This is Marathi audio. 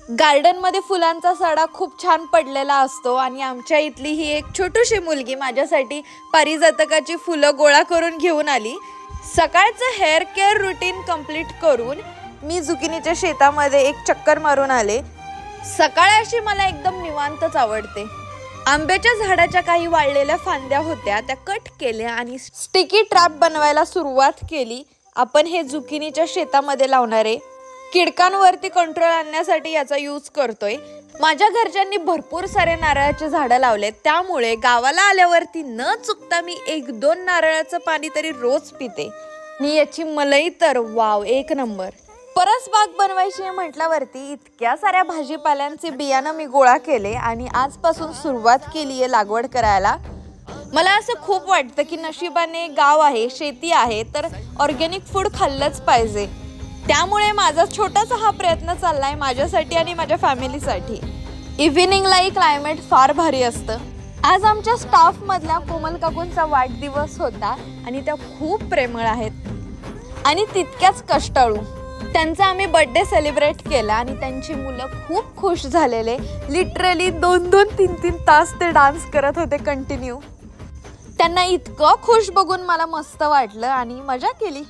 गार्डन मध्ये फुलांचा सडा खूप छान पडलेला असतो आणि आमच्या इथली ही एक छोटीशी मुलगी माझ्यासाठी पारिजातकाची फुलं गोळा करून घेऊन आली। सकाळचं हेअर केअर रुटीन कंप्लीट करून मी जुकिनीच्या शेतामध्ये एक चक्कर मारून आले। सकाळ अशी मला एकदम निवांतच आवडते। आंब्याच्या झाडाच्या काही वाळलेल्या फांद्या होत्या, त्या कट केल्या आणि स्टिकी ट्रॅप बनवायला सुरुवात केली। आपण हे जुकिनीच्या शेतामध्ये लावणारे किडकांवरती कंट्रोल आणण्यासाठी याचा यूज करतोय। माझ्या घरच्यांनी भरपूर सारे नारळाचे झाडं लावले, त्यामुळे गावाला आल्यावरती न चुकता मी 1-2 नारळाचं पाणी तरी रोज पिते आणि याची मलई तर वाव, एक नंबर। परस बाग बनवायची म्हटल्यावरती इतक्या साऱ्या भाजीपाल्यांचे बियाणं मी गोळा केले आणि आजपासून सुरुवात केली आहे लागवड करायला। मला असं खूप वाटतं की नशिबाने गाव आहे, शेती आहे, तर ऑर्गॅनिक फूड खाल्लंच पाहिजे। त्यामुळे माझा छोटासा हा प्रयत्न चाललाय माझ्यासाठी आणि माझ्या फॅमिलीसाठी। इव्हिनिंगलाही क्लायमेट फार भारी असतं। आज आमच्या स्टाफ मधल्या कोमल काकूंचा वाढदिवस होता आणि त्या खूप प्रेमळ आहेत आणि तितक्याच कष्टाळू। त्यांचा आम्ही बर्थडे सेलिब्रेट केला आणि त्यांची मुलं खूप खुश झालेले। लिटरली 2-2, 3-3 तास ते डान्स करत होते कंटिन्यू। त्यांना इतकं खुश बघून मला मस्त वाटलं आणि मजा केली।